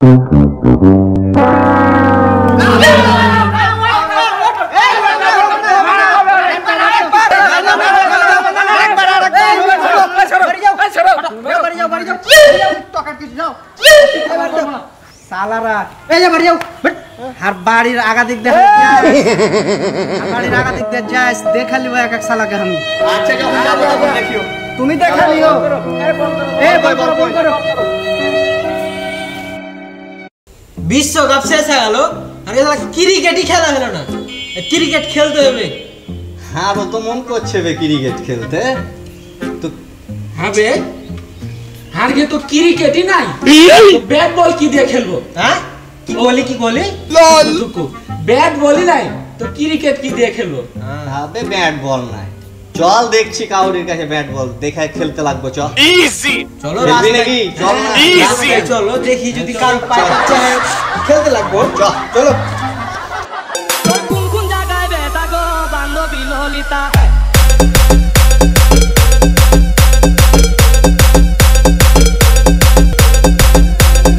सालारा ए जा बढ़ जाओ हर बाड़ी आगा दिख दे बाड़ी आगा दिख दे जाए देखा लियो एक एक साला के हम अच्छा जाओ देखियो तुम ही देखा लियो ए बंद करो বিশ্বকাপ শেষ হয়ে গেল আর এলা ক্রিকেটই খেলা হলো না ক্রিকেট খেলতে হবে আর তো মন করছে বে ক্রিকেট খেলতে তো হবে हार गए तो क्रिकेट ही नहीं तो बैट बॉल की দিয়ে খেলবো হ্যাঁ কি বলি লল बैट बॉल ही नहीं तो क्रिकेट की দিয়ে খেলবো হবে ব্যাট বল নাই চল দেখছি কাউরির কাছে ব্যাট বল দেখায় খেলতে লাগবো চল ইজি চলো রাস্তায় নাকি চল ইজি চলো দেখি যদি কার পায় চায় খেলতে লাগবো চলো কোন কোন জায়গায় বেটা গো বান্ধবী ললিতা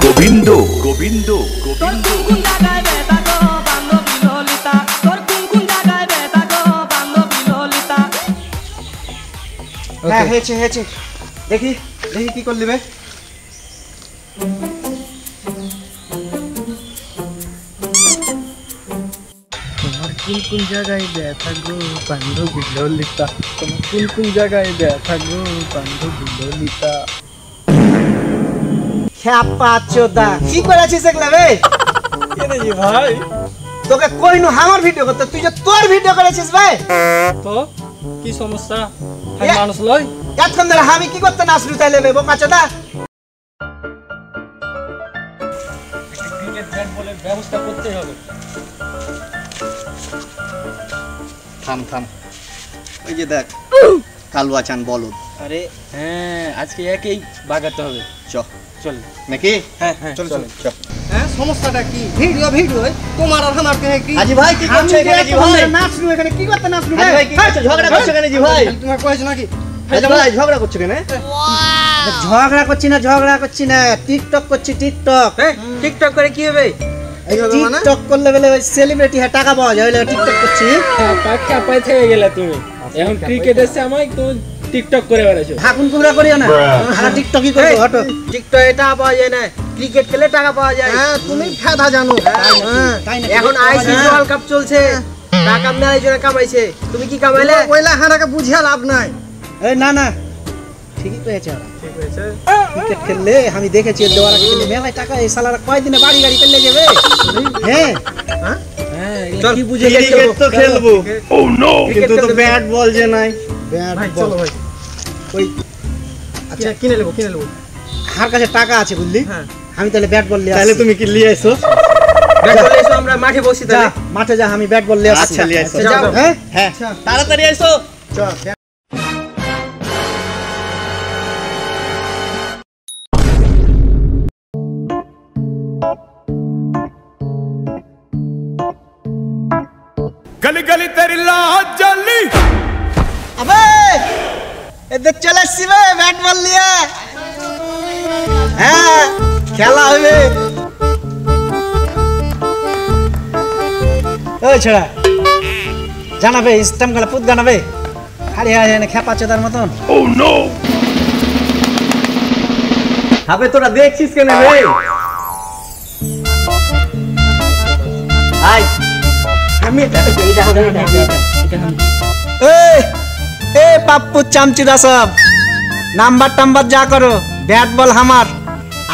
গোবিন্দো গোবিন্দো গোবিন্দো কোন জায়গায় বেটা গো বান্ধবী ললিতা তোর কোন জায়গায় বেটা গো বান্ধবী ললিতা হ্যাঁ হেছে দেখি কি করলি বে তোমার কোন জায়গায় ব্যথা গো বান্ধবী ললিতা তোমার কোন জায়গায় ব্যথা গো বান্ধবী ললিতা খ্যাপা চোদা কি করেছিস একলা বে কেন জি ভাই তোকে কইনো আমার ভিডিও করতে তুই যে তোর ভিডিও করেছিস ভাই তো কি সমস্যা ভাই মানুষ লয় এতক্ষণ ধরে আমি কি করতে নাচলু তাইলে বে বোকা চোদা ক্রিকেট ব্যাট বলের ব্যবস্থা করতে হবে থাম ওই যে দেখ কালুয়া চান বলদ আরে হ্যাঁ আজকে একেই বাগাতে হবে চল নাকি হ্যাঁ চল হ্যাঁ সমস্যাটা কি ভিডিও তোমার আর আমার কে কি আজি ভাই কি করছো এখানে জি ভাই নাচলু এখানে কি করতে নাচলু আজি ভাই কি করছো ঝগড়া করছো কেন জি ভাই তোমার কইছ নাকি আজি ভাই ঝগড়া করছো কেন ঝগড়া করছি না টিকটক করছি টিকটক করে কি হবে টিকটক করলে বলে ওই সেলিব্রিটি হ্যাঁ টাকা পাওয়া যায় টিকটক করছি পাক্কা পাই থেকে গেলে তুমি এখন ক্রিকেট এসে আমায় তুমি টিকটক করে বেড়াছো ভাগুন কুমড়া করিও না আমরা টিকটকই করব হটো টিকটক এটা পাওয়া যায় না ক্রিকেট খেলে টাকা পাওয়া যায় হ্যাঁ তুমি ফায়দা জানো এখন আইসিসি ওয়ার্ল্ড কাপ চলছে টাকা মেলাই জন্য কামাইছে তুমি কি কামাইলে ওইলা হারাকে বুঝিয়া লাভ নাই এই না ঠিকই কইছে ক্রিকেট খেললে আমি দেখেছি দেওয়ার আগে মেলায় টাকা এই সালারা কয়দিনে বাড়ি গাড়ি করলে যাবে হ্যাঁ চল কি বুঝে ক্রিকেট তো খেলবো ও নো কিন্তু তো ব্যাট বল যে নাই ভাই চলো ভাই ওই আচ্ছা কিনে নেব হার কাছে টাকা আছে বুঝলি হ্যাঁ আমি তাহলে ব্যাট বল নিয়ে তাহলে তুমি কি নিয়ে আইছো ব্যাট বল এসো আমরা মাঠে বসি তাহলে মাঠে যা আমি ব্যাট বল নিয়ে আসছি আচ্ছা নিয়ে আইছো যাও হ্যাঁ তাড়াতাড়ি আইছো চল गली गली तेरी लाज जली अबे इधर चले सिवे बैट बॉल लिया हाँ खेला हुए ओ छड़ा जाना बे इस टाइम का पुत गाना बे हारे हारे ने खेपा चोदार मतन ओह नो হবে তোরা দেখছিস কেন রে আই আমি এটা ए पप्पू चामचुदा सब नंबर जा करो बैट बॉल हमार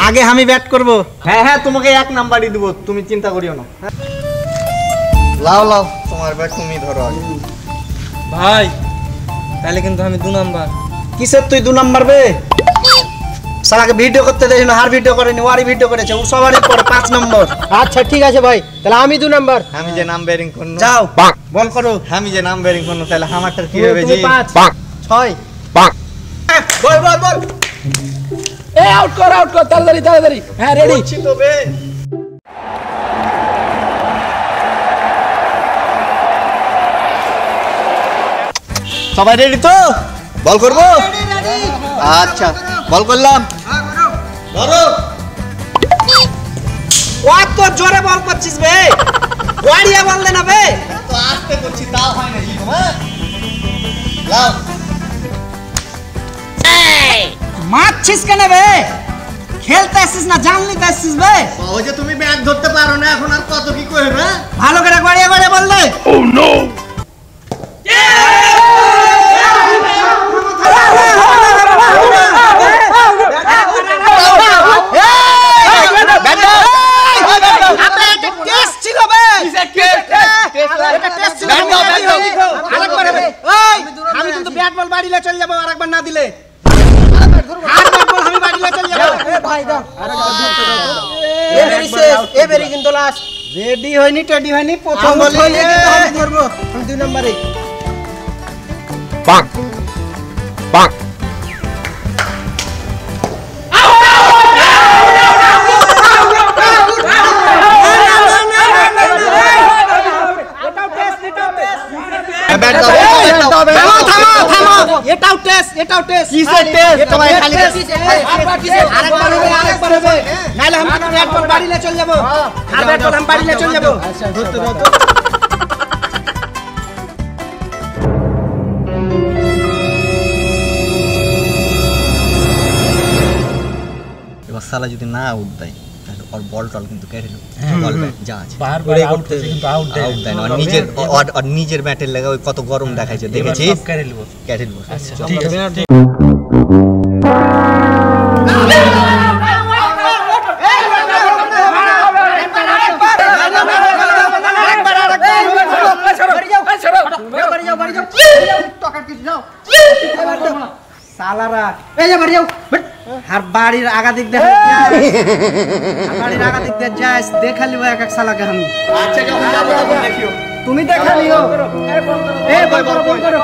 आगे हम ही बैट करबो হ্যাঁ তোমাকে এক নাম্বারই দেব তুমি চিন্তা করিও না লাও তোমার ব্যাট তুমি ধরো আগে ভাই তাহলে কিন্তু আমি 2 নাম্বার কিসের তুই 2 নাম্বার বে সারাকে ভিডিও করতে দেই না হার ভিডিও করেনি ওয়ারি ভিডিও করেছে ও সবারই পড়ে 5 নম্বর আচ্ছা ঠিক আছে ভাই তাহলে আমি 2 নাম্বার আমি যে নাম্বারিং করব যাও বল করো আমি যে নাম্বারিং করব তাহলে আমারটা কি হবে জি 5 6 বল এ আউট কর তাড়াতাড়ি হ্যাঁ রেডি করছি তো বে সবাই রেডি তো বল করব আচ্ছা বল করলাম ধরো অত জোরে বল করছিস বে, ওয়াড়িয়া বল দে না বে। তো আস্তে করছি তাও হয় না তোমার। লাও মারছিস কেন বে? খেলতে আসছিস না জানলি তো আসছিস বে? ওই যে তুমি ব্যাট ধরতে পারো না, এখন আর কত কি করবে? ভালো করে ওয়াড়িয়া ওয়াড়িয়া বল দে। আমি কিন্তু ব্যাট বল বাড়িলে চলে যাবো আরেকবার না দিলে। আমি বাড়িলে চলে যাবো। এবারে কিন্তু লাস্ট। রেডি হয়নি টেডি হয়নি, প্রথম বল হইলে কিন্তু আমি ধরবো। আমি 2 নম্বরে। পাক পাক ব্যাট দাও, থামো থামো থামো, এটাও টেস্ট, এটাও টেস্ট। কিসের টেস্ট? তোমায় খালি আরেকবার হবে, আরেকবার হবে। নাইলে আমি কিন্তু ব্যাট বল বাড়িলে চলে যাবো। আর ব্যাট বল আমি বাড়িলে চলে যাবো। ধরতে দাও তো। এবার সালা যদি না আউট দেয় তাহলে ওর বল টল কিন্তু কেটে নেব। বল ব্যাট যা আছে বারবার আউট হচ্ছে কিন্তু আউট দেয় আউট দেয় না। আর নিজের আর নিজের ব্যাটের লাগা ওই কত গরম দেখাইছে দেখেছিস? কেড়ে নেব। কেটে নেব। আচ্ছা ঠিক আছে। সালারা এই যে বাড়ি যাও। আর বাড়ির আগা দিক দেখ, বাড়ির আগা দিক দেখ যাস, দেখালিও এক এক সালাকে আমি। আচ্ছা যখন যাবো তখন দেখিও। তুমি দেখালিও। এই বল করো, বল করো।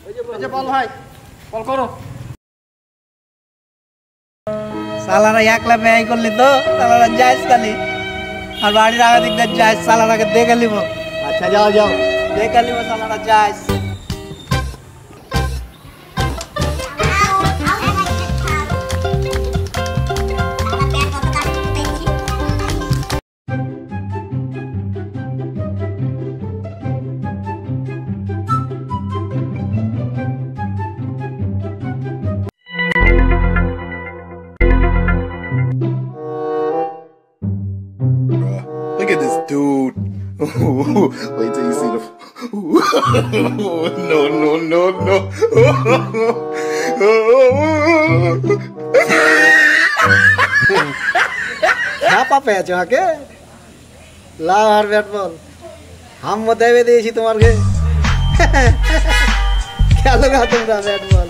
এই যে বল ভাই, বল করো। সালারা একলা ব্যয় করলি তো, সালারা যাইস খালি। আর বাড়ির আগা দিক দেখ যাস, সালারাকে দেখে লিব। আচ্ছা যাও যাও। দেখে লিব সালারা যাইস। Look at this dude. Wait till you see the. No, no, no, no. ছাপা পেয়েছো আমাকে, লাও আর ব্যাট বল হাম দেবে দিয়েছি তোমাকে। খেলো গা তোমরা ব্যাট বল।